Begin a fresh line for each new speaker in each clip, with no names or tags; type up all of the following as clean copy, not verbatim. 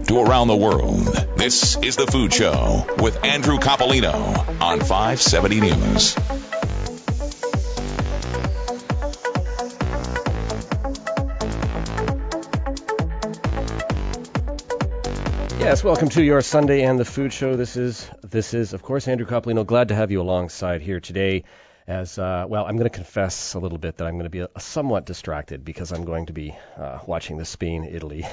to around the world. This is The Food Show with Andrew Coppolino on 570 News.
Yes, welcome to your Sunday and The Food Show. This is, of course, Andrew Coppolino. Glad to have you alongside here today. As well, I'm going to confess a little bit that I'm going to be somewhat distracted because I'm going to be watching the Spain-Italy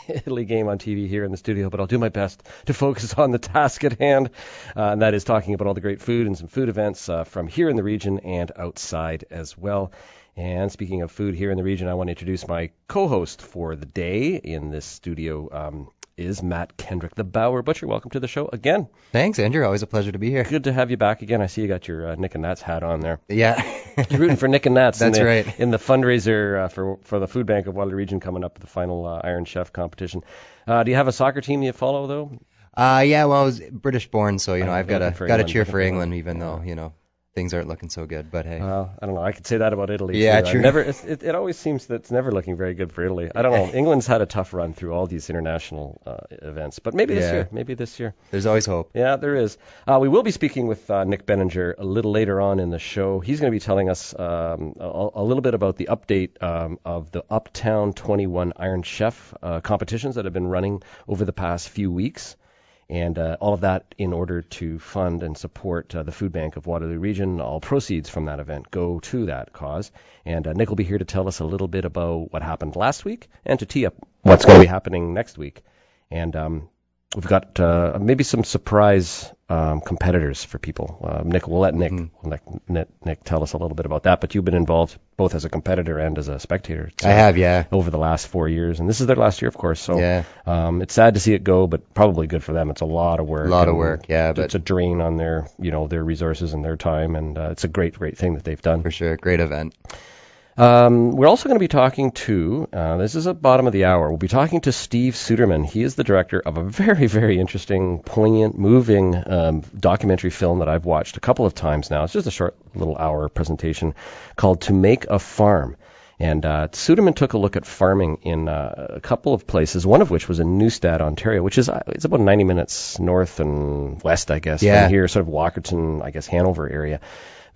Italy game on TV here in the studio, but I'll do my best to focus on the task at hand, and that is talking about all the great food and some food events from here in the region and outside as well. And speaking of food here in the region, I want to introduce my co-host for the day in this studio, is Matt Kendrick, the Bauer Butcher. Welcome to the show again.
Thanks, Andrew. Always a pleasure to be here.
Good to have you back again. I see you got your Nick and Nat's hat on there.
Yeah.
You're rooting for Nick and Nat's.
That's right.
In the fundraiser for the Food Bank of Waterloo Region coming up, the final Iron Chef competition. Do you have a soccer team you follow, though?
Yeah, well, I was British born, so, I've got to cheer for England, even though, things aren't looking so good, but hey.
Well, I don't know. I could say that about Italy.
Yeah,
too.
true.
It always seems that it's never looking very good for Italy. I don't know. England's had a tough run through all these international events, but maybe this year.
There's always hope.
Yeah, there is. We will be speaking with Nick Benninger a little later on in the show. He's going to be telling us a little bit about the update of the Uptown 21 Iron Chef competitions that have been running over the past few weeks. And all of that in order to fund and support the Food Bank of Waterloo Region. All proceeds from that event go to that cause. And Nick will be here to tell us a little bit about what happened last week and to tee up what's going to be happening next week. And we've got maybe some surprise competitors for people. Nick, we'll let Nick tell us a little bit about that. But you've been involved both as a competitor and as a spectator.
I have, yeah.
Over the last 4 years. And this is their last year, of course. So
yeah.
It's sad to see it go, but probably good for them. It's a lot of work.
Yeah.
But it's a drain on their resources and their time. And it's a great thing that they've done.
For sure. Great event.
We're also going to be talking to, this is at bottom of the hour, we'll be talking to Steve Suderman. He is the director of a very, very interesting, poignant, moving documentary film that I've watched a couple of times now. It's just a short little hour presentation called To Make a Farm. And Suderman took a look at farming in a couple of places, one of which was in Neustadt, Ontario, which is it's about 90 minutes north and west, I guess, from here, sort of Walkerton, I guess, Hanover area.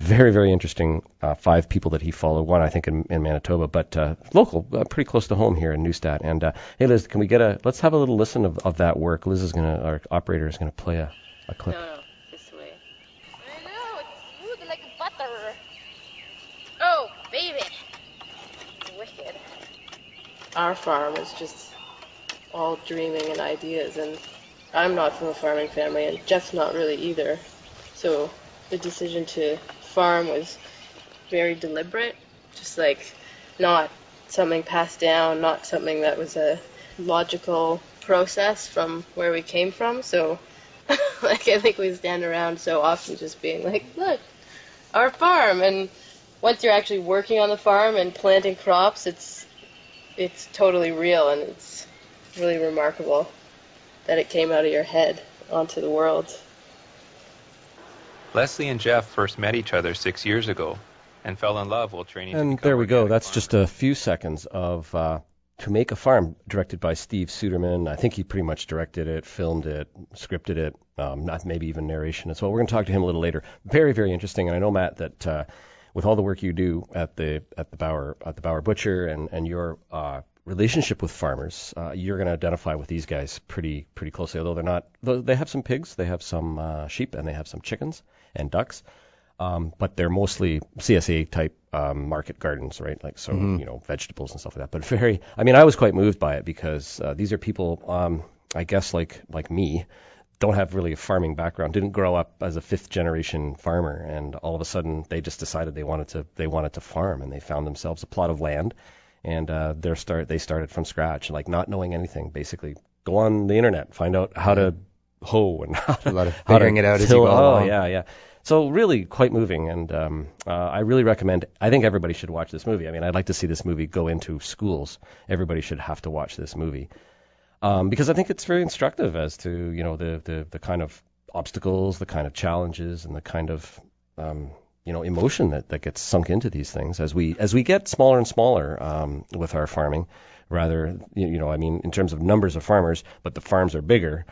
Very, very interesting. 5 people that he followed. One, I think, in Manitoba, but local, pretty close to home here in Neustadt. And hey, Liz, can we let's have a little listen of that work. Liz our operator is gonna play a clip.
No, this way. I know, it's smooth like butter. Oh, baby. It's wicked. Our farm is just all dreaming and ideas, and I'm not from a farming family, and Jeff's not really either. So the decision to farm was very deliberate, just like not something passed down, not something that was a logical process from where we came from. So like I think we stand around so often just being like, look, our farm. And once you're actually working on the farm and planting crops, it's totally real, and it's really remarkable that it came out of your head onto the world.
Leslie and Jeff first met each other 6 years ago and fell in love while training.
And there we go. That's just a few seconds of To Make a Farm, directed by Steve Suderman. I think he pretty much directed it, filmed it, scripted it, not maybe even narration as well. We're going to talk to him a little later. Very, very interesting. And I know, Matt, that with all the work you do at the Bauer Butcher and your relationship with farmers, you're going to identify with these guys pretty closely. Although they have some pigs, they have some sheep, and they have some chickens and ducks, but they're mostly CSA type market gardens, right? Like vegetables and stuff like that. But I was quite moved by it because these are people, I guess like me, don't have really a farming background, didn't grow up as a 5th generation farmer, and all of a sudden they just decided they wanted to farm, and they found themselves a plot of land. And they started from scratch, like not knowing anything. Basically, go on the internet, find out how to hoe and
a lot of figuring it out as you go along.
Yeah. So really quite moving, and I really recommend. I think everybody should watch this movie. I mean, I'd like to see this movie go into schools. Everybody should have to watch this movie because I think it's very instructive as to the kind of obstacles, the kind of challenges, and the kind of emotion that gets sunk into these things as we get smaller and smaller with our farming. rather, I mean, in terms of numbers of farmers, but the farms are bigger,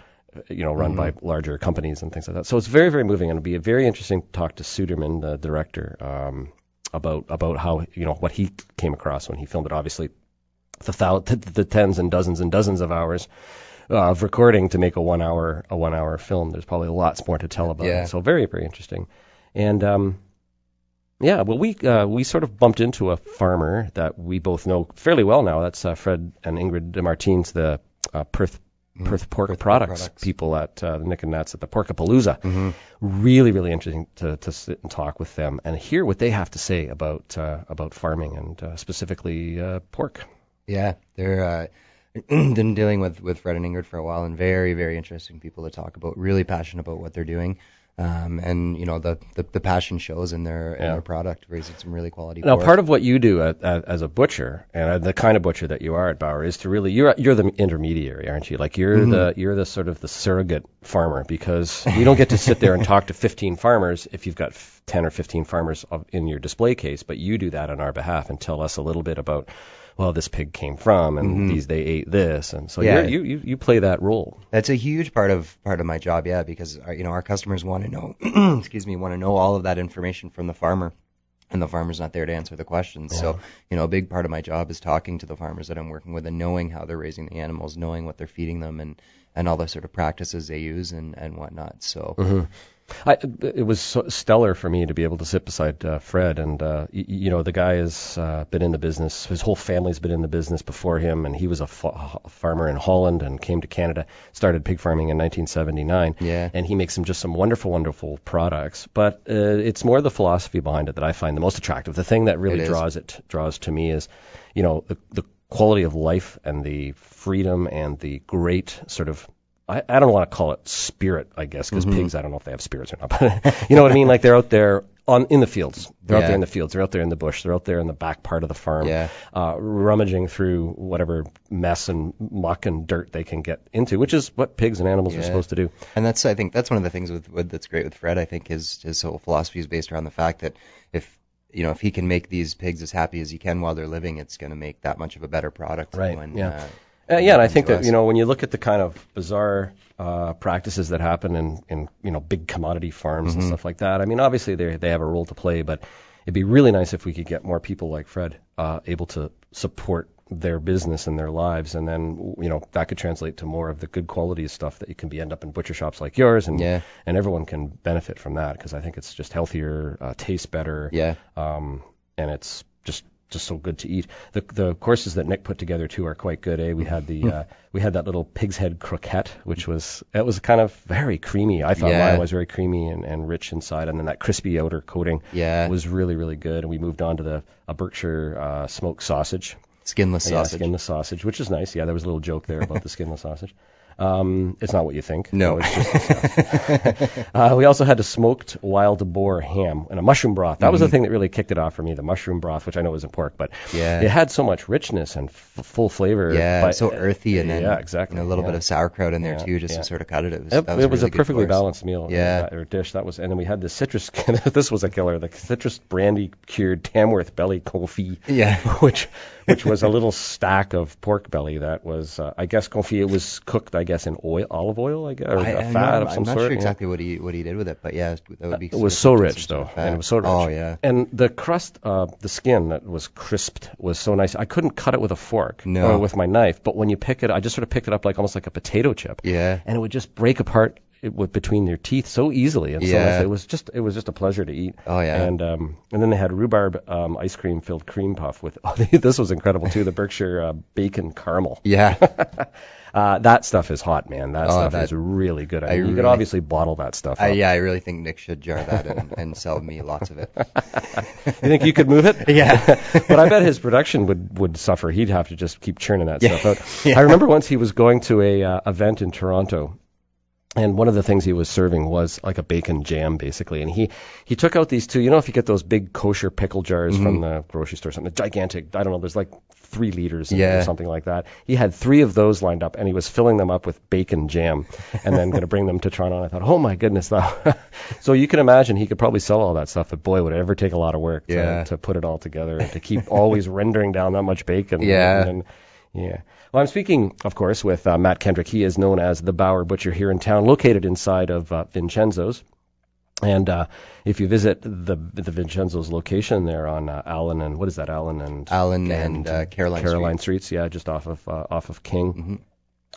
run by larger companies and things like that. So it's very, very moving, and it'll be a very interesting talk to Suderman, the director, about how, what he came across when he filmed it. Obviously, the tens and dozens of hours of recording to make a 1 hour film. There's probably lots more to tell about it. So very, very interesting. And we sort of bumped into a farmer that we both know fairly well now. That's Fred and Ingrid DeMartins, the Perth Pork Products people at Nick and Nat's at the Porkapalooza. Mm-hmm. Really, really interesting to sit and talk with them and hear what they have to say about farming and specifically pork.
Yeah, they're been dealing with Fred and Ingrid for a while, and very, very interesting people to talk about. Really passionate about what they're doing. And the passion shows in their product, raising some really quality pork.
Now, part of what you do as a butcher, and the kind of butcher that you are at Bauer, is to really you're the intermediary, aren't you? Like you're the sort of the surrogate farmer, because you don't get to sit there and talk to 15 farmers if you've got 10 or 15 farmers in your display case, but you do that on our behalf and tell us a little bit about, well, this pig came from, and they ate this, and so you play that role.
That's a huge part of my job, because our customers want to know, want to know all of that information from the farmer, and the farmer's not there to answer the questions. Yeah. So, a big part of my job is talking to the farmers that I'm working with and knowing how they're raising the animals, knowing what they're feeding them, and all the sort of practices they use and whatnot. So.
It was so stellar for me to be able to sit beside Fred, and the guy has been in the business. His whole family's been in the business before him, and he was a farmer in Holland and came to Canada, started pig farming in 1979. Yeah. And he makes some wonderful, wonderful products. But it's more the philosophy behind it that I find the most attractive. The thing that really draws to me is, the quality of life and the freedom and the great sort of, I don't want to call it spirit, I guess, because pigs, I don't know if they have spirits or not, but you know what I mean? Like they're out there in the fields. They're out there in the fields. They're out there in the bush. They're out there in the back part of the farm, rummaging through whatever mess and muck and dirt they can get into, which is what pigs and animals are supposed to do.
And I think that's one of the things that's great with Fred. I think his whole philosophy is based around the fact that if he can make these pigs as happy as he can while they're living, it's going to make that much of a better product.
Right. And I think that, when you look at the kind of bizarre practices that happen in big commodity farms and stuff like that, I mean, obviously they have a role to play, but it'd be really nice if we could get more people like Fred able to support their business and their lives, and then, that could translate to more of the good quality stuff that you can end up in butcher shops like yours, and everyone can benefit from that, because I think it's just healthier, tastes better, and it's just so good to eat. The courses that Nick put together too are quite good. We had we had that little pig's head croquette, which was kind of very creamy. I thought mine was very creamy and rich inside, and then that crispy outer coating was really, really good. And we moved on to a Berkshire smoked sausage.
Skinless sausage.
Skinless sausage, which is nice. Yeah, there was a little joke there about the skinless sausage. It's not what you think.
No.
It's just we also had a smoked wild boar ham and a mushroom broth. That was the thing that really kicked it off for me, the mushroom broth, which I know isn't pork, but it had so much richness and full flavor.
Yeah, so earthy, and then
exactly.
A little bit of sauerkraut in there too, just to sort of cut it. It was
really
a
perfectly balanced meal. Or dish. And then we had the citrus. This was a killer. The citrus brandy cured Tamworth belly confit.
Yeah.
which was a little stack of pork belly that was, I guess, confit. It was cooked, I guess, in olive oil, I guess, or fat of some sort.
I'm not sure exactly what he did with it, but that would be.
It was so rich, though, and it was so rich.
Oh yeah.
And the crust, the skin that was crisped was so nice. I couldn't cut it with a fork or with my knife, but when you pick it, I just sort of picked it up almost like a potato chip.
Yeah.
And it would just break apart between your teeth so easily, and so nice. It was just a pleasure to eat.
Oh yeah.
And then they had rhubarb ice cream filled cream puff with. This was incredible too. The Berkshire bacon caramel.
Yeah.
That stuff is hot, man. That stuff is really good. I mean, you could obviously bottle that stuff up.
I really think Nick should jar that and sell me lots of it.
You think you could move it?
Yeah.
But I bet his production would suffer. He'd have to just keep churning that stuff out. Yeah. I remember once he was going to a event in Toronto, and one of the things he was serving was like a bacon jam, basically. And he took out these two, if you get those big kosher pickle jars from the grocery store, something gigantic, I don't know, there's like 3 liters in it or something like that. He had 3 of those lined up, and he was filling them up with bacon jam and then going to bring them to Toronto. And I thought, oh my goodness. So you can imagine he could probably sell all that stuff, but boy, would it ever take a lot of work to put it all together and to keep always rendering down that much bacon.
Yeah.
And Yeah. Well, I'm speaking, of course, with Matt Kendrick. He is known as the Bauer Butcher here in town, located inside of Vincenzo's. And if you visit the Vincenzo's location there on Allen and what is that, Allen and Caroline Streets, yeah, just off of King.
Mm-hmm.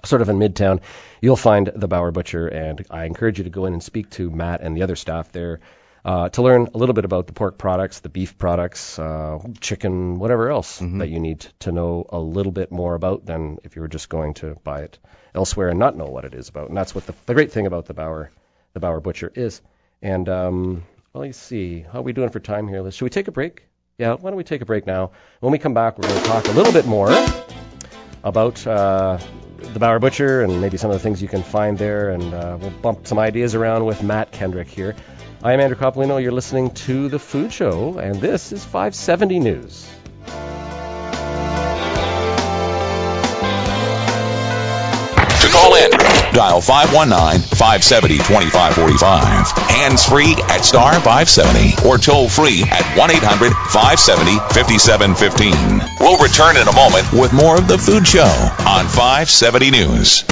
Sort of in Midtown, you'll find the Bauer Butcher, and I encourage you to go in and speak to Matt and the other staff there to learn a little bit about the pork products, the beef products, chicken, whatever else that you need to know a little bit more about than if you were just going to buy it elsewhere and not know what it is about. And that's what the great thing about the Bauer Butcher is. And let's see, how are we doing for time here, Liz? Should we take a break? Yeah, why don't we take a break now? When we come back, we're going to talk a little bit more about the Bauer Butcher and maybe some of the things you can find there, and we'll bump some ideas around with Matt Kendrick here. I am Andrew Coppolino. You're listening to The Food Show, and this is 570 News.
To call in, dial 519-570-2545. Hands-free at star 570 or toll-free at 1-800-570-5715. We'll return in a moment with more of The Food Show on 570 News.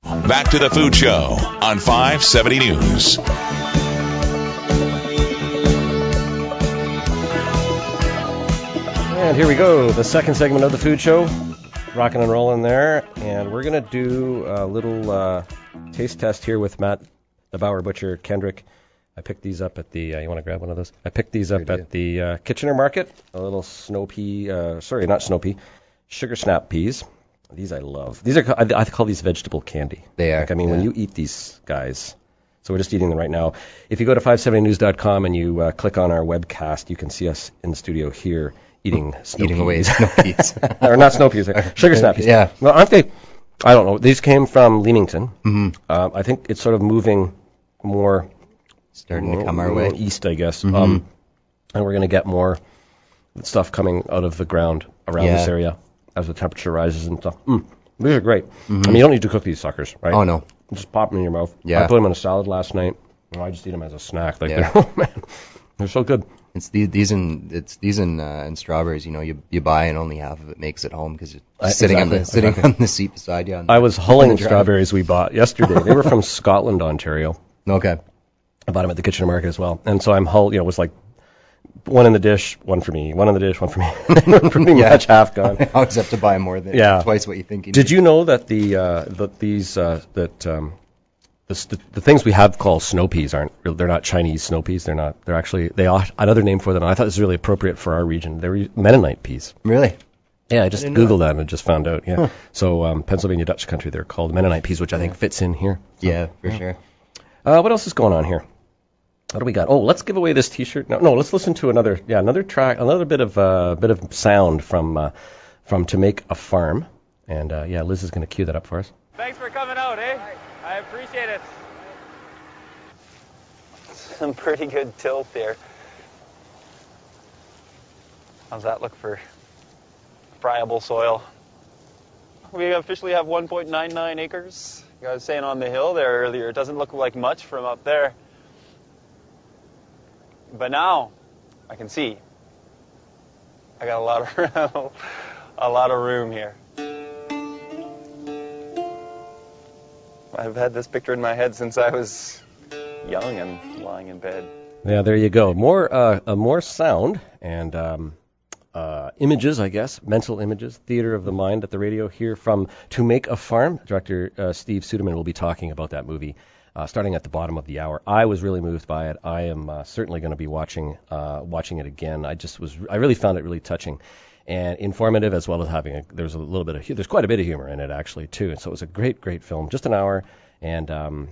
Back to The Food Show on 570 News.
And here we go, the second segment of The Food Show. Rocking and rolling there. And we're going to do a little taste test here with Matt, the Bauer Butcher, Kendrick. I picked these up at the, you want to grab one of those? I picked these up at the Kitchener Market. A little snow pea, sugar snap peas. These I love. These are, I call these vegetable candy.
They are.
Like, I mean, when you eat these guys, so we're just eating them right now. If you go to 570news.com and you click on our webcast, you can see us in the studio here eating snow peas.
Away snow peas.
Or not snow peas, sugar snap peas.
Yeah.
Well, aren't they? I don't know. These came from Leamington.
Mm-hmm.
I think it's sort of moving more.
Starting to come our way.
East, I guess.
Mm-hmm.
And we're going to get more stuff coming out of the ground around this area as the temperature rises and stuff. These are great. Mm-hmm. I mean, you don't need to cook these suckers, right?
Oh, no.
Just pop them in your mouth.
Yeah.
I put them in a salad last night. I just eat them as a snack. Like, oh, man, they're so good.
It's these and strawberries. You know, you buy and only half of it makes it home because it's sitting on the seat beside you.
I was hulling strawberries we bought yesterday. They were from Scotland, Ontario.
Okay.
I bought them at the Kitchener Market as well, and so I'm it was like one in the dish, one for me, one in the dish, one for me. Pretty much half gone.
I always have to buy more than twice what you think you need.
Did you know that the things we have called snow peas they're not Chinese snow peas. They're actually, they are another name for them. I thought this was really appropriate for our region. They're Mennonite peas.
Really?
Yeah, I just Googled that and just found out. Yeah. Huh. So Pennsylvania Dutch country, they're called Mennonite peas, which I think fits in here. So,
yeah, for sure.
What else is going on here? What do we got? Oh, let's give away this T-shirt. No, let's listen to another track, another bit of sound from To Make a Farm, and Liz is going to cue that up for us.
Thanks for coming out, eh? I appreciate it. Some pretty good tilt there. How's that look for friable soil? We officially have 1.99 acres. I was saying on the hill there earlier, it doesn't look like much from up there. But now I can see I got a lot of room here. I've had this picture in my head since I was young and lying in bed.
Yeah, there you go. More sound and images, I guess, mental images, theater of the mind at the radio here from To Make a Farm. Director Steve Suderman will be talking about that movie starting at the bottom of the hour. I was really moved by it. I am certainly going to be watching it again. I really found it really touching and informative, as well as there's quite a bit of humor in it actually too. And so it was a great film, just an hour, and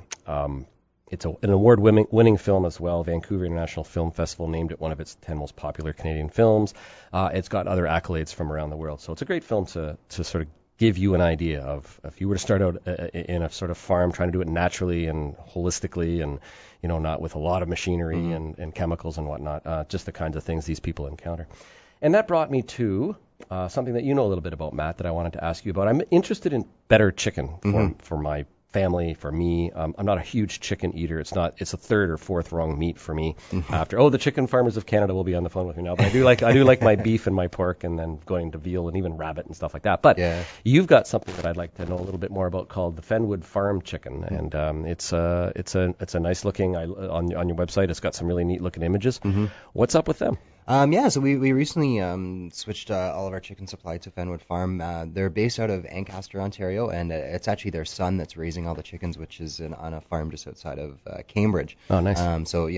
it's an award-winning film as well. Vancouver International Film Festival named it one of its 10 most popular Canadian films. It's got other accolades from around the world, so it's a great film to sort of give you an idea of if you were to start out in a sort of farm, trying to do it naturally and holistically, and not with a lot of machinery and chemicals and whatnot. Just the kinds of things these people encounter. And that brought me to something that you know a little bit about, Matt, that I wanted to ask you about. I'm interested in better chicken for my family, for me. I'm not a huge chicken eater. It's a third or fourth rung meat for me. After the chicken farmers of Canada will be on the phone with me now, but I do like my beef and my pork, and then going to veal and even rabbit and stuff like that. But you've got something that I'd like to know a little bit more about called the Fenwood Farm Chicken, and it's a nice looking on your website. It's got some really neat looking images. What's up with them?
So we recently switched all of our chicken supply to Fenwood Farm. They're based out of Ancaster, Ontario, and it's actually their son that's raising all the chickens, which is on a farm just outside of Cambridge.
Oh, nice.
So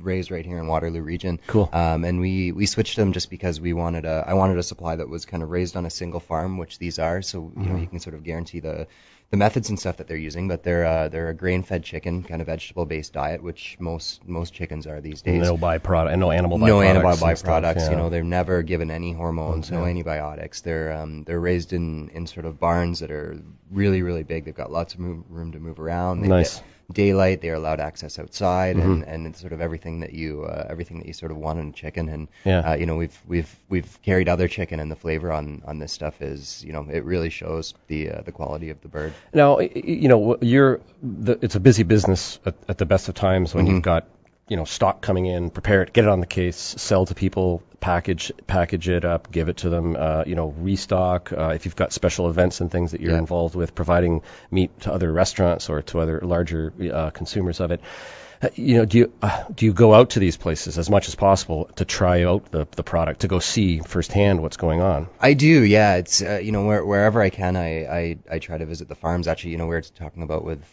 raised right here in Waterloo region.
Cool.
And we switched them just because I wanted a supply that was kind of raised on a single farm, which these are. So you can sort of guarantee the methods and stuff that they're using, but they're a grain-fed chicken, kind of vegetable-based diet, which most chickens are these days.
No byproduct, no animal byproducts.
No animal byproducts. They're never given any hormones, no antibiotics. They're raised in sort of barns that are really, really big. They've got lots of room to move around. They get daylight. They are allowed access outside, and it's sort of everything that you sort of want in a chicken. And we've carried other chicken, and the flavor on this stuff is it really shows the quality of the bird.
Now it's a busy business at the best of times when you've got stock coming in, prepare it, get it on the case, sell to people, package it up, give it to them, restock. If you've got special events and things that you're involved with, providing meat to other restaurants or to other larger consumers of it. Do you go out to these places as much as possible to try out the product, to go see firsthand what's going on?
I do, yeah. It's wherever I can, I try to visit the farms. Actually, we were talking about with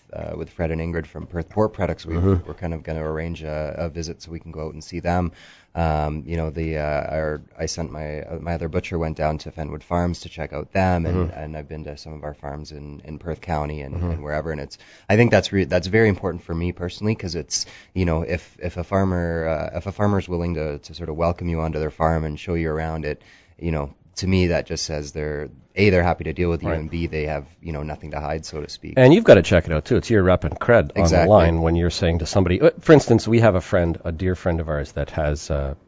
Fred and Ingrid from Perth Pork Products. We're kind of going to arrange a visit so we can go out and see them. I sent my other butcher went down to Fenwood Farms to check out them, and I've been to some of our farms in Perth County and wherever. And I think that's very important for me personally, because it's if a farmer's willing to sort of welcome you onto their farm and show you around it, to me that just says they're happy to deal with you, and B, they have nothing to hide, so to speak.
And you've got to check it out too. It's your rep and cred on the line when you're saying to somebody. For instance, we have a dear friend of ours that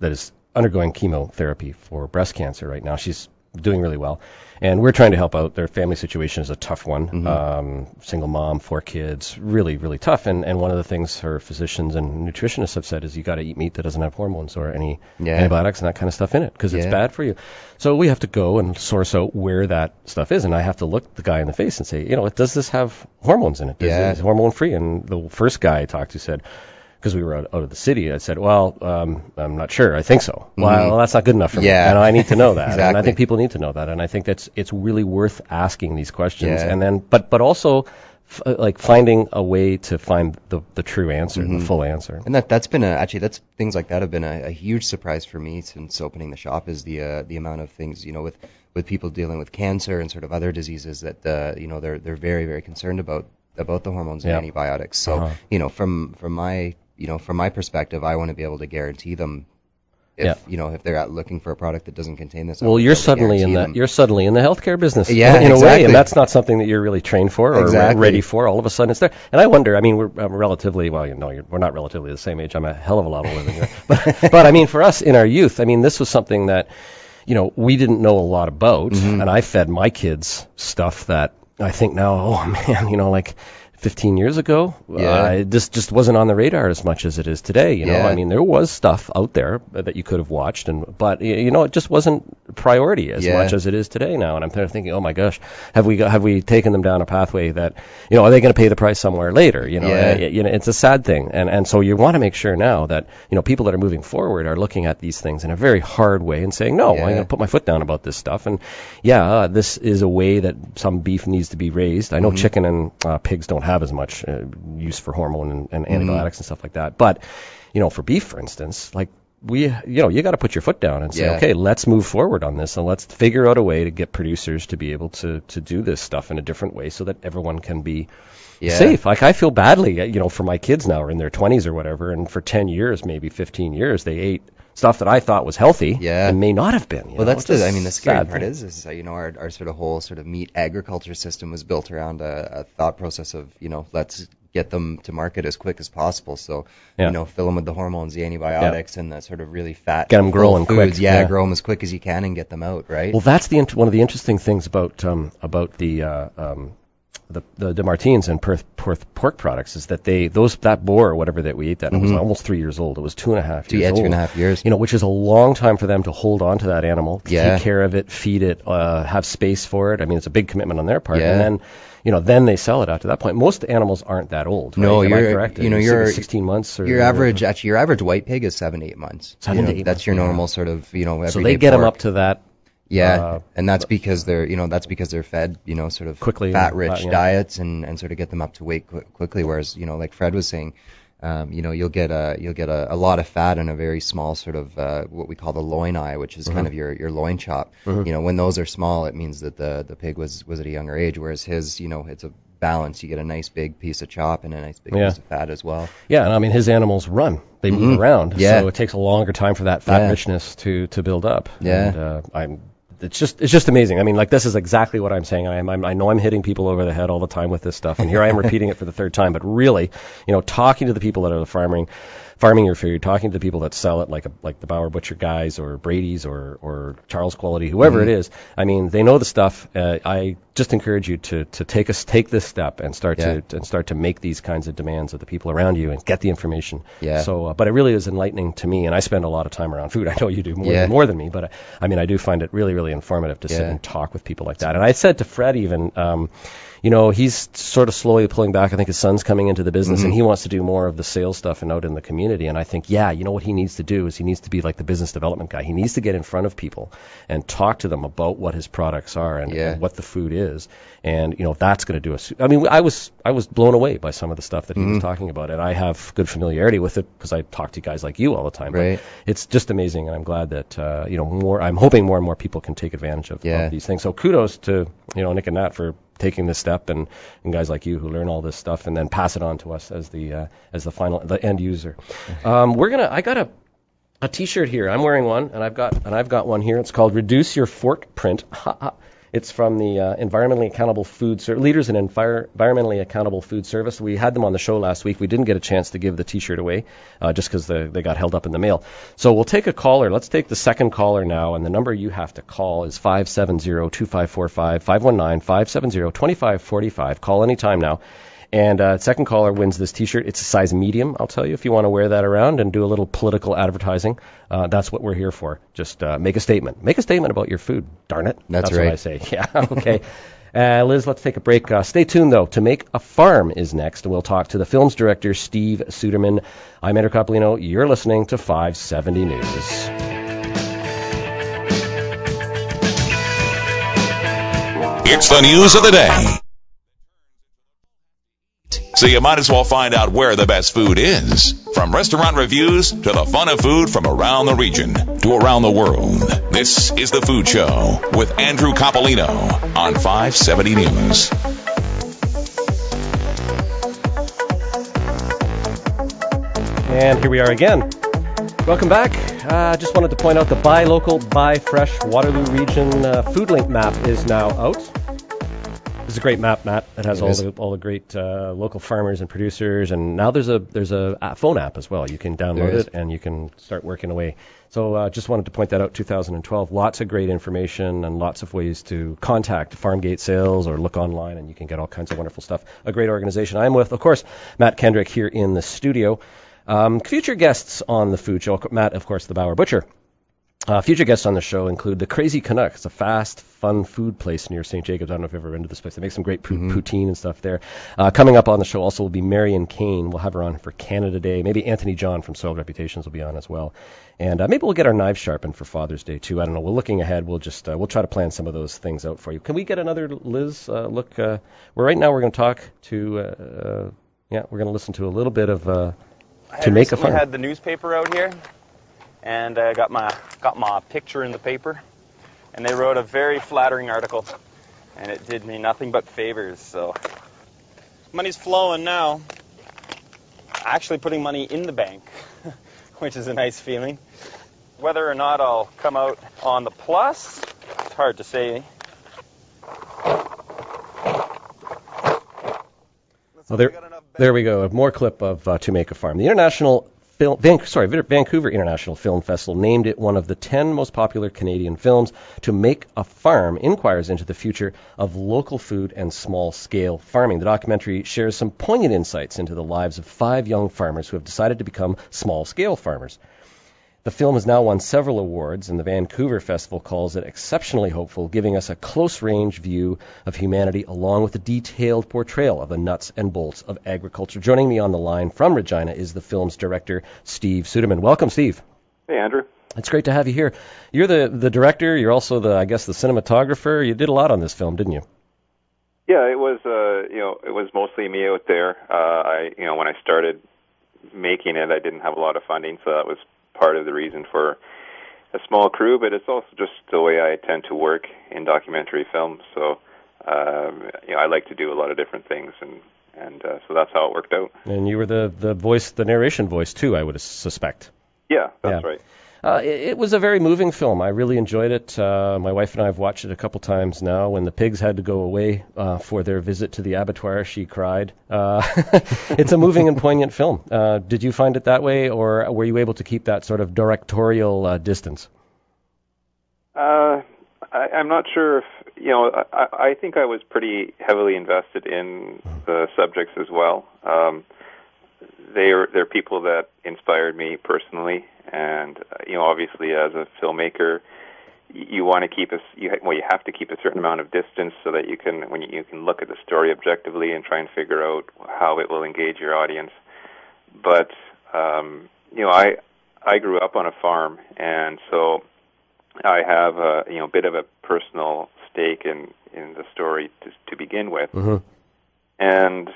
is undergoing chemotherapy for breast cancer right now. She's doing really well, and we're trying to help out. Their family situation is a tough one. Single mom, 4 kids, really, really tough. And one of the things her physicians and nutritionists have said is you got to eat meat that doesn't have hormones or any antibiotics and that kind of stuff in it, because it's bad for you. So we have to go and source out where that stuff is, and I have to look the guy in the face and say, does this have hormones in it? Is it hormone free? And the first guy I talked to said, because we were out of the city, I said, well, I'm not sure. I think so. Well, that's not good enough for me. And I need to know that.
Exactly.
And I think people need to know that. And I think it's really worth asking these questions. And then, but also finding a way to find the true answer, the full answer.
And that's been that's things like that have been a huge surprise for me since opening the shop, is the amount of things, with people dealing with cancer and sort of other diseases that they're very, very concerned about the hormones and antibiotics. So from my perspective, I want to be able to guarantee them if they're out looking for a product that doesn't contain this.
Well, you're suddenly in the healthcare business,
in
a way, and that's not something that you're really trained for or ready for. All of a sudden, it's there. And I wonder. I mean, we're relatively we're not relatively the same age. I'm a hell of a lot older than you, but I mean, for us in our youth, I mean, this was something that we didn't know a lot about, and I fed my kids stuff that I think now, oh man, 15 years ago, it just wasn't on the radar as much as it is today. I mean, there was stuff out there that you could have watched, but it just wasn't priority as much as it is today now. And I'm kind of thinking, oh my gosh, have we taken them down a pathway that, are they going to pay the price somewhere later? It's a sad thing. And so you want to make sure now that, people that are moving forward are looking at these things in a very hard way and saying, no, I'm going to put my foot down about this stuff. And this is a way that some beef needs to be raised. I know chicken and pigs don't have as much use for hormone and antibiotics and stuff like that. But, for beef, for instance, you got to put your foot down and say, okay, let's move forward on this, and let's figure out a way to get producers to be able to do this stuff in a different way so that everyone can be safe. I feel badly, for my kids now are in their 20s or whatever, and for 10 years, maybe 15 years, they ate stuff that I thought was healthy and may not have been.
Well, the scary part is our sort of whole sort of meat agriculture system was built around a thought process of, let's get them to market as quick as possible. So, fill them with the hormones, the antibiotics, and the sort of really fat,
get them growing quick.
Grow them as quick as you can and get them out, right?
Well, that's one of the interesting things about the the Martins and Perth pork products is that that boar or whatever that we ate that was almost 3 years old. It was 2.5 years old.
2.5 years.
Which is a long time for them to hold on to that animal, take care of it, feed it, have space for it. I mean, it's a big commitment on their part. And then, then they sell it after that point. Most animals aren't that old. Right?
No,
Am I
you're
correct?
you're
16 months. Or
your average white pig is 7 to 8 months.
7 to 8
That's
months,
your normal sort of
So they get them up to that.
Yeah, and that's because they're fed sort of
quickly
fat-rich diets and sort of get them up to weight quickly. Whereas like Fred was saying, you'll get a lot of fat in a very small sort of what we call the loin eye, which is kind of your loin chop. When those are small, it means that the pig was at a younger age. Whereas his, it's a balance. You get a nice big piece of chop and a nice big piece of fat as well.
Yeah, and I mean his animals run. They move around. Yeah. So it takes a longer time for that fat richness to build up.
Yeah.
And it's just amazing. I mean, like, this is exactly what I'm saying. I know I'm hitting people over the head all the time with this stuff, and here I am repeating it for the third time. But really, talking to the people that are farming your food, talking to the people that sell it, like the Bauer Butcher guys or Brady's or Charles Quality, whoever it is. I mean, they know the stuff. I just encourage you to take this step and start to make these kinds of demands of the people around you and get the information.
Yeah.
So, but it really is enlightening to me, and I spend a lot of time around food. I know you do more than me, but I mean, I do find it really, really informative to sit and talk with people like that. And I said to Fred even, he's sort of slowly pulling back. I think his son's coming into the business, and he wants to do more of the sales stuff and out in the community. And I think, what he needs to do is he needs to be like the business development guy. He needs to get in front of people and talk to them about what his products are and what the food is. And, that's going to do us. I mean, I was blown away by some of the stuff that he was talking about, and I have good familiarity with it because I talk to guys like you all the time.
Right.
But it's just amazing, and I'm glad that, I'm hoping more and more people can take advantage of these things. So kudos to, Nick and Nat for taking this step, and guys like you who learn all this stuff and then pass it on to us as the end user. I got a T-shirt here. I'm wearing one, and I've got one here. It's called "Reduce Your Fork Print." It's from the Environmentally Accountable Food Leaders in Environmentally Accountable Food Service. We had them on the show last week. We didn't get a chance to give the T-shirt away just because they got held up in the mail. So we'll take a caller. Let's take the second caller now, and the number you have to call is 570-2545, 519-570-2545. Call anytime now. And second caller wins this T-shirt. It's a size medium, I'll tell you, if you want to wear that around and do a little political advertising. That's what we're here for. Just make a statement. Make a statement about your food, darn it.
That's
right.
What
I say. Yeah, okay. Liz, let's take a break. Stay tuned, though. To Make a Farm is next, and we'll talk to the film's director, Steve Suderman. I'm Andrew Coppolino. You're listening to 570 News.
It's the news of the day. So you might as well find out where the best food is. From restaurant reviews to the fun of food from around the region to around the world. This is The Food Show with Andrew Coppolino on 570 News.
And here we are again. Welcome back. Just wanted to point out the Buy Local, Buy Fresh Waterloo Region Food Link map is now out. It's a great map, Matt. It has all the great local farmers and producers, and now there's a phone app as well. You can download it and you can start working away. So just wanted to point that out. 2012, lots of great information and lots of ways to contact Farmgate Sales or look online, and you can get all kinds of wonderful stuff. A great organization. I'm with, of course, Matt Kendrick here in the studio. Future guests on the Food Show, Matt, of course, the Bauer Butcher. Future guests on the show include the Crazy Canuck. It's a fast, fun food place near St. Jacobs. I don't know if you've ever been to this place. They make some great poutine and stuff there. Coming up on the show also will be Marion Kane. We'll have her on for Canada Day. Maybe Anthony John from Soiled Reputations will be on as well. And maybe we'll get our knives sharpened for Father's Day, too. I don't know. We're looking ahead. We'll just we'll try to plan some of those things out for you. Can we get another Liz look? Right now we're going to talk to, we're going to listen to a little bit of To Make a Farm.
I had the newspaper out here. And I got my picture in the paper, and they wrote a very flattering article, and it did me nothing but favors. So money's flowing now. Actually putting money in the bank, which is a nice feeling. Whether or not I'll come out on the plus, it's hard to say.
Well, there we go. A more clip of To Make a Farm. The International Vancouver International Film Festival named it one of the 10 most popular Canadian films. To Make a Farm inquires into the future of local food and small-scale farming. The documentary shares some poignant insights into the lives of 5 young farmers who have decided to become small-scale farmers. The film has now won several awards, and the Vancouver Festival calls it exceptionally hopeful, giving us a close-range view of humanity along with a detailed portrayal of the nuts and bolts of agriculture. Joining me on the line from Regina is the film's director, Steve Suderman. Welcome, Steve.
Hey, Andrew.
It's great to have you here. You're the director. You're also the cinematographer. You did a lot on this film, didn't you?
Yeah, it was it was mostly me out there. When I started making it, I didn't have a lot of funding, so that was part of the reason for a small crew, but it's also just the way I tend to work in documentary films. So, I like to do a lot of different things, and so that's how it worked out.
And you were the narration voice too, I would suspect.
Yeah, that's right.
It was a very moving film. I really enjoyed it. My wife and I have watched it a couple times now. When the pigs had to go away for their visit to the abattoir, she cried. It's a moving and poignant film. Did you find it that way, or were you able to keep that sort of directorial distance?
I'm not sure if, I think I was pretty heavily invested in the subjects as well. They're people that inspired me personally, and obviously as a filmmaker, you want to keep you have to keep a certain amount of distance so that you can look at the story objectively and try and figure out how it will engage your audience. But I grew up on a farm, and so I have a bit of a personal stake in the story to begin with, and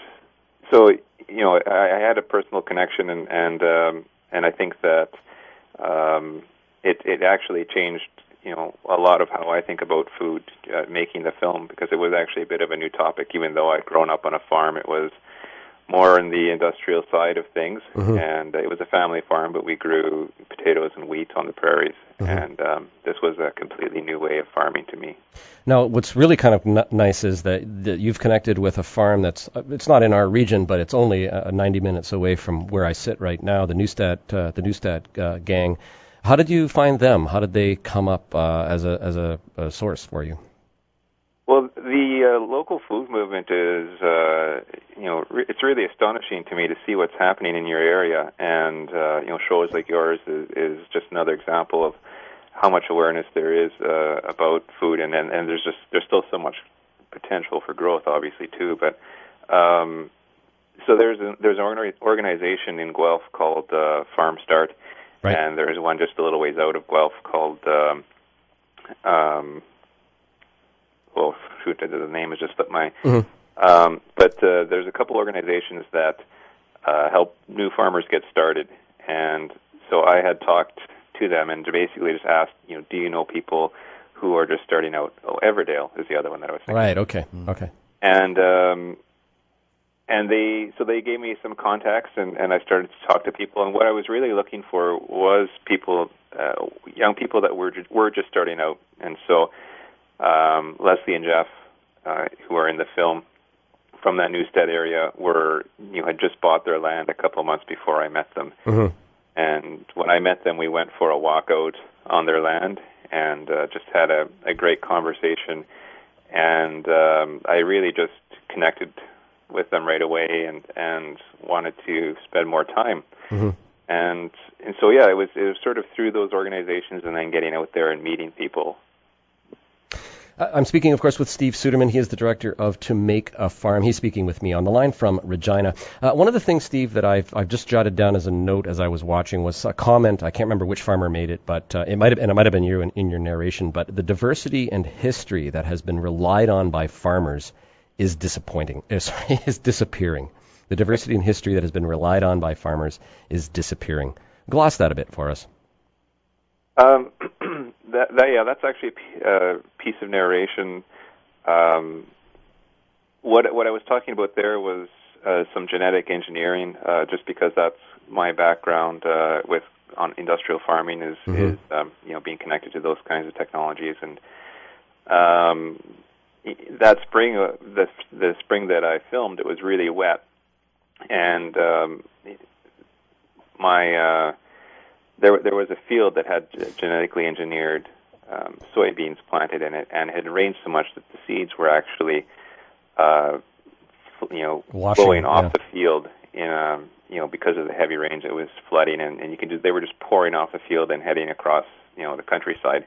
so I had a personal connection, and I think that it actually changed a lot of how I think about food making the film, because it was actually a bit of a new topic. Even though I'd grown up on a farm, it was more in the industrial side of things, and it was a family farm, but we grew potatoes and wheat on the prairies, and this was a completely new way of farming to me.
Now, what's really kind of nice is that you've connected with a farm it's not in our region, but it's only 90 minutes away from where I sit right now, the Neustadt gang. How did you find them? How did they come up as a source for you?
Well, the local food movement is, it's really astonishing to me to see what's happening in your area, and shows like yours is just another example of how much awareness there is about food, and there's still so much potential for growth, obviously too. But so there's an organization in Guelph called Farm Start, right. And there's one just a little ways out of Guelph called the name has just slipped my. But there's a couple organizations that help new farmers get started, and so I had talked to them and basically just asked, do you know people who are just starting out? Oh, Everdale is the other one that I was thinking.
Right. Okay. Okay.
And they gave me some contacts, and I started to talk to people. And what I was really looking for was people, young people that were just starting out. And so Leslie and Jeff, who are in the film from that Neustadt area, had just bought their land a couple of months before I met them. And when I met them, we went for a walkout on their land and just had a great conversation. And I really just connected with them right away and wanted to spend more time. And so, yeah, it was sort of through those organizations and then getting out there and meeting people.
I'm speaking, of course, with Steve Suderman. He is the director of To Make a Farm. He's speaking with me on the line from Regina. One of the things, Steve, that I've just jotted down as a note as I was watching was a comment. I can't remember which farmer made it, but it might have been you in your narration. But the diversity and history that has been relied on by farmers is disappearing. The diversity and history that has been relied on by farmers is disappearing. Gloss that a bit for us.
That's actually a piece of narration. What I was talking about there was some genetic engineering, just because that's my background on industrial farming is being connected to those kinds of technologies. And that spring, the spring that I filmed, it was really wet, and there was a field that had genetically engineered soybeans planted in it, and it had rained so much that the seeds were actually, blowing off the field in because of the heavy rains. It was flooding, and they were just pouring off the field and heading across the countryside.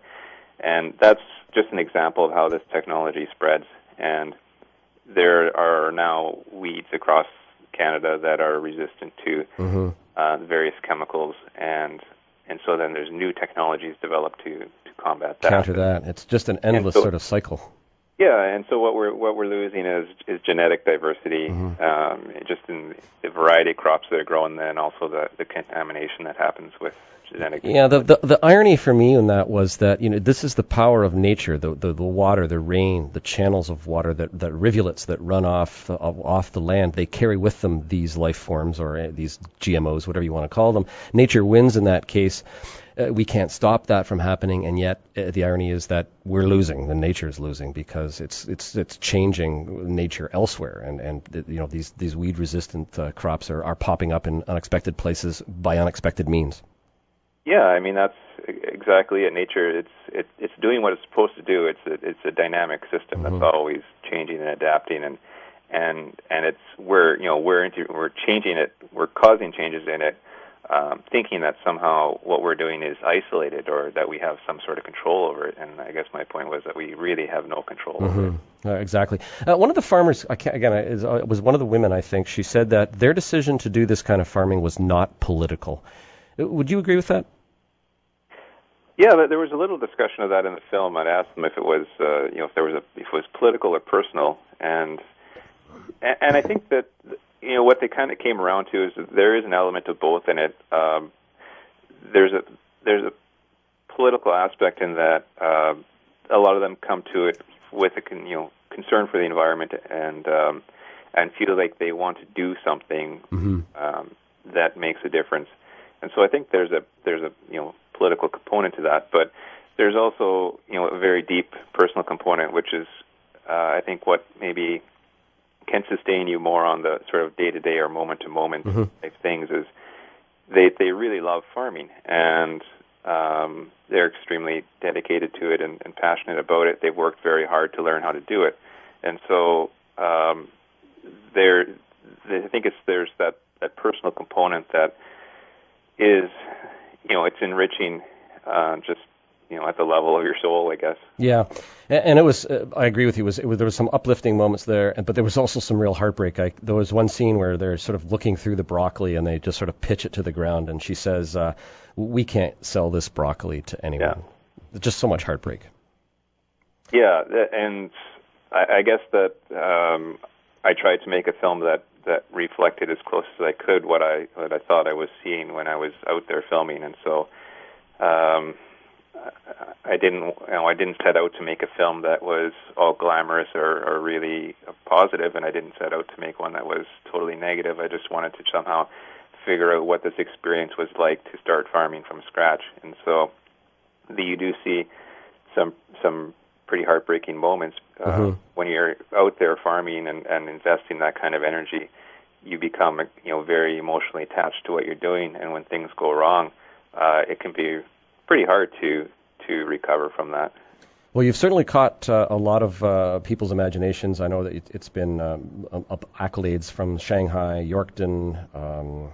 And that's just an example of how this technology spreads. And there are now weeds across Canada that are resistant to various chemicals, and so then there's new technologies developed to combat that.
Counter that. It's just an endless sort of cycle.
Yeah, and so what we're losing is genetic diversity, just in the variety of crops that are grown, and also the contamination that happens with genetic.
Yeah, the irony for me in that was that this is the power of nature, the water, the rain, the channels of water, that rivulets that run off the land. They carry with them these life forms or these GMOs, whatever you want to call them. Nature wins in that case. We can't stop that from happening, and yet the irony is that we're losing. The nature is losing because it's changing nature elsewhere, and these weed-resistant crops are popping up in unexpected places by unexpected means.
Yeah, I mean that's exactly it. Nature, it's doing what it's supposed to do. It's a dynamic system that's always changing and adapting, and it's we're changing it. We're causing changes in it. Thinking that somehow what we're doing is isolated or that we have some sort of control over it. And I guess my point was that we really have no control over it.
Exactly. One of the farmers, was one of the women, I think, she said that their decision to do this kind of farming was not political. Would you agree with that?
Yeah, there was a little discussion of that in the film. I'd asked them if it was, if it was political or personal. And I think that what they kind of came around to is that there is an element of both in it. There's a political aspect in that a lot of them come to it with a concern for the environment and feel like they want to do something that makes a difference. And so I think there's a political component to that, but there's also a very deep personal component, which is I think what maybe can sustain you more on the sort of day-to-day or moment-to-moment type things is they really love farming, and they're extremely dedicated to it and passionate about it. They've worked very hard to learn how to do it. And so I think there's that personal component that is, it's enriching just at the level of your soul, I guess.
Yeah, and it was. I agree with you. There was some uplifting moments there, but there was also some real heartbreak. There was one scene where they're sort of looking through the broccoli and they just sort of pitch it to the ground, and she says, "We can't sell this broccoli to anyone." Yeah. Just so much heartbreak.
Yeah, and I guess that I tried to make a film that reflected as close as I could what I thought I was seeing when I was out there filming, and so. I didn't set out to make a film that was all glamorous or really positive, and I didn't set out to make one that was totally negative. I just wanted to somehow figure out what this experience was like to start farming from scratch. And so you do see some pretty heartbreaking moments when you're out there farming and investing that kind of energy. You become very emotionally attached to what you're doing, and when things go wrong, it can be pretty hard to recover from that.
Well, you've certainly caught a lot of people's imaginations. I know that it's been accolades from Shanghai, Yorkton,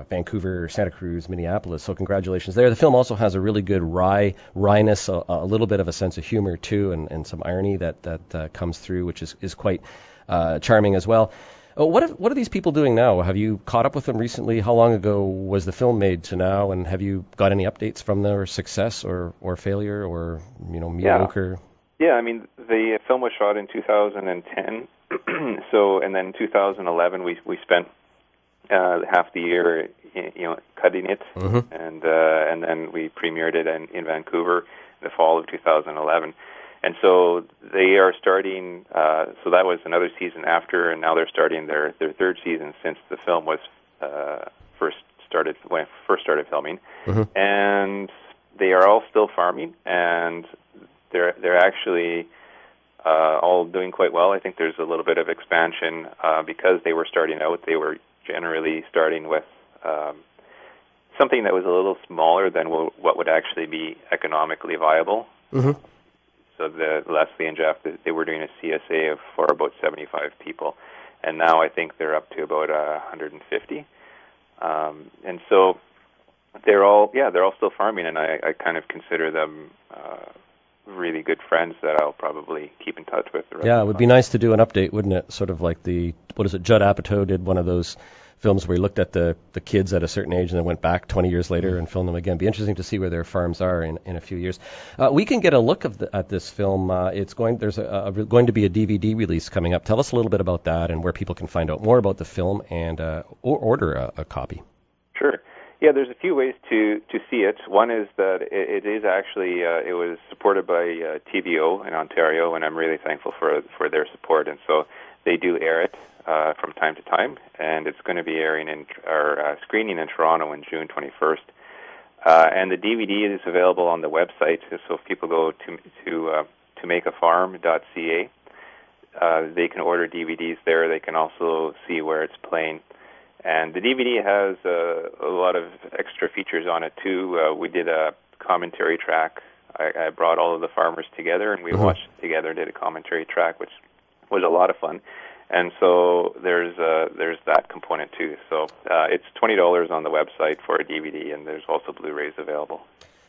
Vancouver, Santa Cruz, Minneapolis. So congratulations there. The film also has a really good wryness, a little bit of a sense of humor too, and some irony that comes through, which is quite charming as well. What are these people doing now? Have you caught up with them recently? How long ago was the film made to now? And have you got any updates from their success or failure or mediocre?
Yeah, I mean the film was shot in 2010. So and then in 2011 we spent half the year cutting it, and then we premiered it in Vancouver in the fall of 2011. And so they are starting, so that was another season after, and now they're starting their third season since the film was when I first started filming. And they are all still farming, and they're actually all doing quite well. I think there's a little bit of expansion because they were starting out. They were generally starting with something that was a little smaller than what would actually be economically viable.
Mm-hmm.
So Leslie and Jeff, they were doing a CSA for about 75 people, and now I think they're up to about 150. And so they're all still farming, and I kind of consider them really good friends that I'll probably keep in touch with.
Yeah, it would be nice to do an update, wouldn't it? Sort of like Judd Apatow did one of those films where he looked at the kids at a certain age and then went back 20 years later and filmed them again. Be interesting to see where their farms are in a few years. We can get a look at this film. There's going to be a DVD release coming up. Tell us a little bit about that and where people can find out more about the film and or order a copy.
Sure. Yeah, there's a few ways to see it. One is that it is actually it was supported by TVO in Ontario, and I'm really thankful for their support. And so they do air it from time to time, and it's going to be airing screening in Toronto on June 21st. And the DVD is available on the website. So if people go to makeafarm.ca, they can order DVDs there. They can also see where it's playing. And the DVD has a lot of extra features on it, too. We did a commentary track. I brought all of the farmers together, and we watched it together, did a commentary track, which was a lot of fun. And so there's that component, too. So it's $20 on the website for a DVD, and there's also Blu-rays available.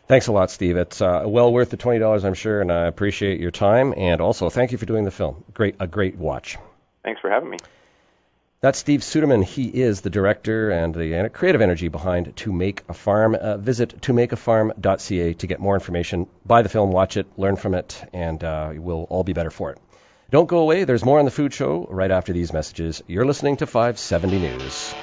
Thanks a lot, Steve. It's well worth the $20, I'm sure, and I appreciate your time. And also, thank you for doing the film. A great watch.
Thanks for having me.
That's Steve Suderman. He is the director and the creative energy behind To Make a Farm. Visit tomakeafarm.ca to get more information. Buy the film, watch it, learn from it, and we'll all be better for it. Don't go away. There's more on The Food Show right after these messages. You're listening to 570 News.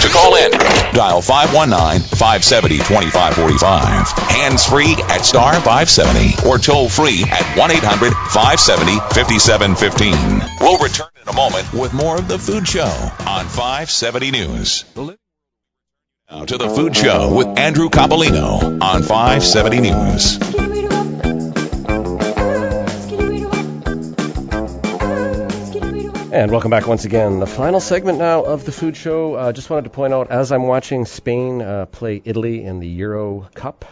To call in, dial 519-570-2545. Hands-free at star 570 or toll-free at 1-800-570-5715. We'll return in a moment with more of The Food Show on 570 News. Now to The Food Show with Andrew Coppolino on 570 News.
And welcome back once again. The final segment now of the Food Show. Just wanted to point out, as I'm watching Spain play Italy in the Euro Cup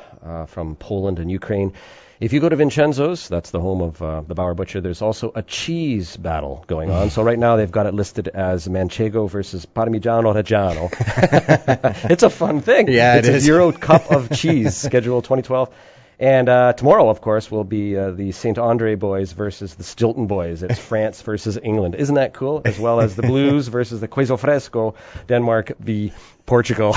from Poland and Ukraine, if you go to Vincenzo's, that's the home of the Bauer Butcher, there's also a cheese battle going on. So right now they've got it listed as Manchego versus Parmigiano Reggiano. It's a fun thing.
Yeah,
it's a Euro Cup of cheese, scheduled 2012. And tomorrow, of course, will be the St. Andre boys versus the Stilton boys. It's France versus England. Isn't that cool? As well as the Blues versus the Queso Fresco, Denmark v. Portugal.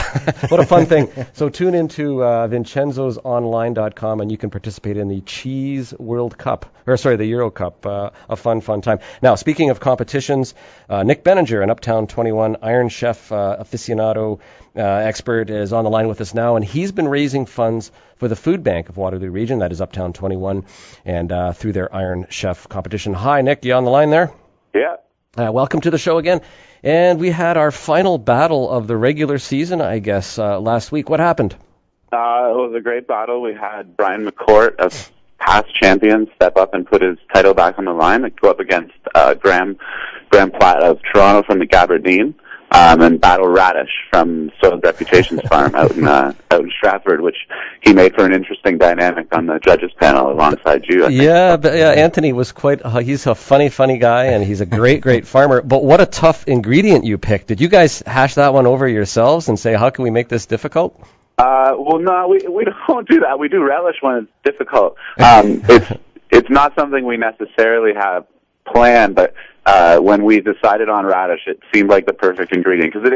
What a fun thing. So tune into vincenzosonline.com and you can participate in the Cheese World Cup, the Euro Cup. A fun time. Now, speaking of competitions, Nick Benninger, an Uptown 21 Iron Chef aficionado expert, is on the line with us now, and he's been raising funds for the Food Bank of Waterloo Region, that is Uptown 21, and through their Iron Chef competition. Hi, Nick, you on the line there?
Yeah.
Welcome to the show again. And we had our final battle of the regular season, I guess, last week. What happened?
It was a great battle. We had Brian McCourt, a past champion, step up and put his title back on the line and go up against Graham Platt of Toronto from the Gabardine, and battle Radish from Soiled Reputations Farm out in Stratford, which he made for an interesting dynamic on the judges panel alongside you.
Anthony was he's a funny guy, and he's a great farmer. But what a tough ingredient you picked. Did you guys hash that one over yourselves and say, how can we make this difficult?
Well, no, we don't do that. We do relish when it's difficult. It's not something we necessarily have planned, but when we decided on radish, it seemed like the perfect ingredient because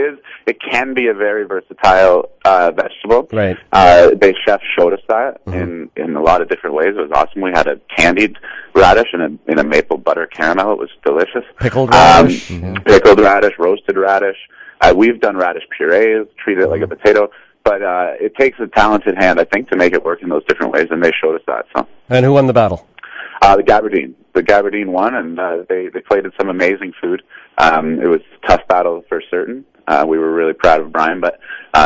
it can be a very versatile vegetable.
Right.
The chef showed us that in a lot of different ways. It was awesome. We had a candied radish in a maple butter caramel. It was delicious.
Pickled radish.
Pickled radish, roasted radish. We've done radish purees, treated it like a potato. But it takes a talented hand, I think, to make it work in those different ways, and they showed us that. So.
And who won the battle?
The Gabardine. The Gabardine won, and they played in some amazing food. It was a tough battle for certain, We were really proud of Brian, but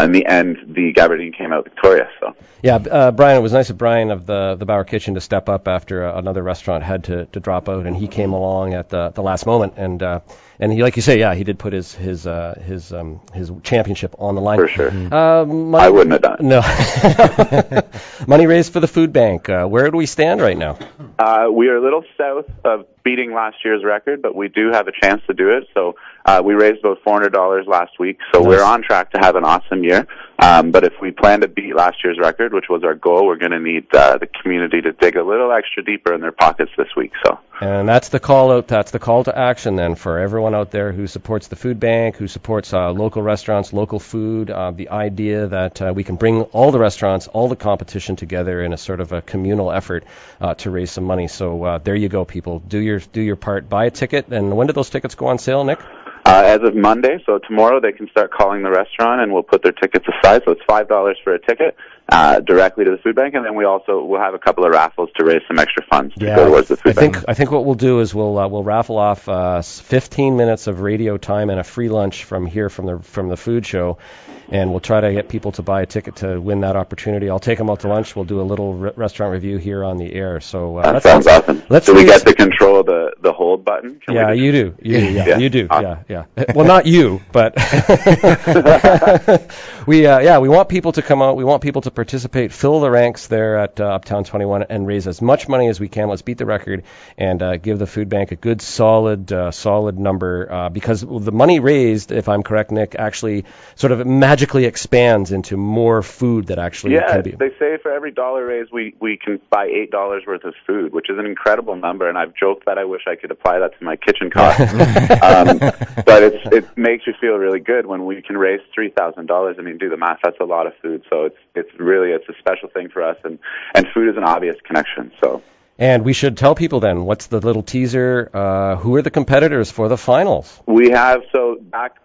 in the end, the Gabardine came out victorious. So.
Yeah, Brian, it was nice of Brian of the Bauer Kitchen to step up after another restaurant had to drop out, and he came along at the last moment, and he, like you say, yeah, he did put his championship on the line.
For sure. I wouldn't have done it.
No. Money raised for the food bank. Where do we stand right now?
We are a little south of beating last year's record, but we do have a chance to do it. So we raised about $400 last week, so nice. We're on track to have an awesome year. But if we plan to beat last year's record, which was our goal, we're going to need the community to dig a little extra deeper in their pockets this week. So. And
that's the call out. That's the call to action then for everyone out there who supports the food bank, who supports local restaurants, local food. The idea that we can bring all the restaurants, all the competition together in a sort of a communal effort to raise some money. So there you go, people. Do your part. Buy a ticket. And when do those tickets go on sale, Nick?
As of Monday, so tomorrow they can start calling the restaurant and we'll put their tickets aside. So it's $5 for a ticket directly to the food bank, and then we'll have a couple of raffles to raise some extra funds to go towards the food bank.
I think what we'll do is we'll raffle off 15 minutes of radio time and a free lunch from the food show. And we'll try to get people to buy a ticket to win that opportunity. I'll take them out to lunch. We'll do a little restaurant review here on the air. So
that sounds awesome. Do we get to control the hold button?
You do. You do. Awesome. Yeah. Well, not you, but we want people to come out. We want people to participate, fill the ranks there at Uptown 21, and raise as much money as we can. Let's beat the record and give the food bank a good, solid number because the money raised, if I'm correct, Nick, actually sort of magically expands into more food that actually can be.
They say for every $1 raised, we can buy $8 worth of food, which is an incredible number, and I've joked that I wish I could apply that to my kitchen costs. But it makes you feel really good when we can raise $3,000. I mean, do the math, that's a lot of food, so it's a special thing for us, and food is an obvious connection, so.
And we should tell people then, what's the little teaser? Who are the competitors for the finals?
We have,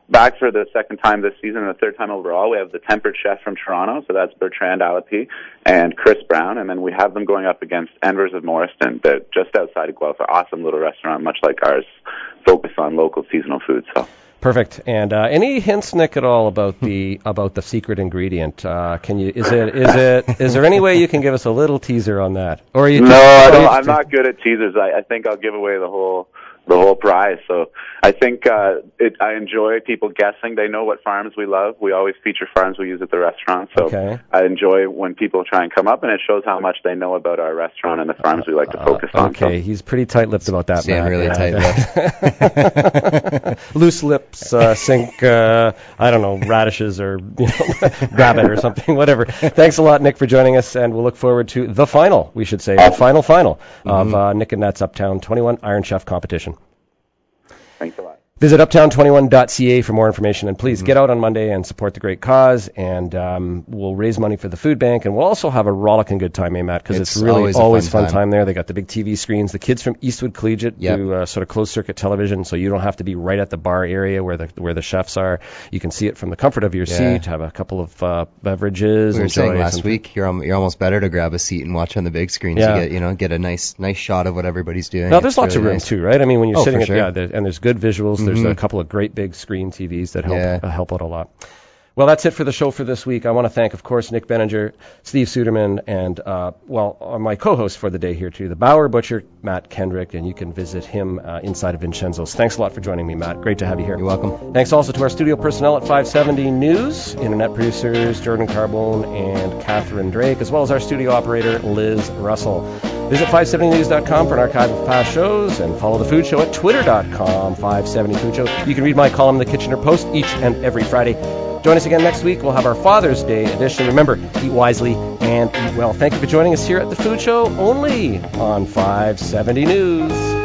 back for the second time this season and the third time overall, we have the Tempered Chef from Toronto, so that's Bertrand Alapi and Chris Brown, and then we have them going up against Envers of Morriston. They're just outside of Guelph, an awesome little restaurant, much like ours, focused on local seasonal food, so.
Perfect. And any hints, Nick, at all about the secret ingredient? Is there any way you can give us a little teaser on that? Or are you
I'm not good at teasers. I think I'll give away the whole prize. So I think I enjoy people guessing. They know what farms we love. We always feature farms we use at the restaurant. So I enjoy when people try and come up, and it shows how much they know about our restaurant and the farms we like to focus on.
Okay, he's pretty tight-lipped about that.
Sam really tight-lipped.
Loose lips, sink, I don't know, radishes or rabbit or something, whatever. Thanks a lot, Nick, for joining us, and we'll look forward to the final, we should say, the final of Nick and Nat's Uptown 21 Iron Chef competition.
Thanks a lot.
Visit uptown21.ca for more information, and please get out on Monday and support the great cause, and we'll raise money for the food bank, and we'll also have a rollicking good time, Matt, because it's really always fun time there. They got the big TV screens. The kids from Eastwood Collegiate do sort of closed-circuit television, so you don't have to be right at the bar area where the chefs are. You can see it from the comfort of your seat, have a couple of beverages.
We were saying last week, you're almost better to grab a seat and watch on the big screen to get a nice shot of what everybody's doing.
Now, there's lots of room, too, right? I mean, when you're sitting and there's good visuals. There's a couple of great big screen TVs that help out a lot. Well, that's it for the show for this week. I want to thank, of course, Nick Benninger, Steve Suderman, and, my co-host for the day here, too, the Bauer Butcher, Matt Kendrick, and you can visit him inside of Vincenzo's. Thanks a lot for joining me, Matt. Great to have you here.
You're welcome.
Thanks also to our studio personnel at 570 News, internet producers Jordan Carbone and Catherine Drake, as well as our studio operator, Liz Russell. Visit 570news.com for an archive of past shows, and follow the Food Show at twitter.com, 570 Food Show. You can read my column, The Kitchener Post, each and every Friday. Join us again next week. We'll have our Father's Day edition. Remember, eat wisely and eat well. Thank you for joining us here at The Food Show, only on 570 News.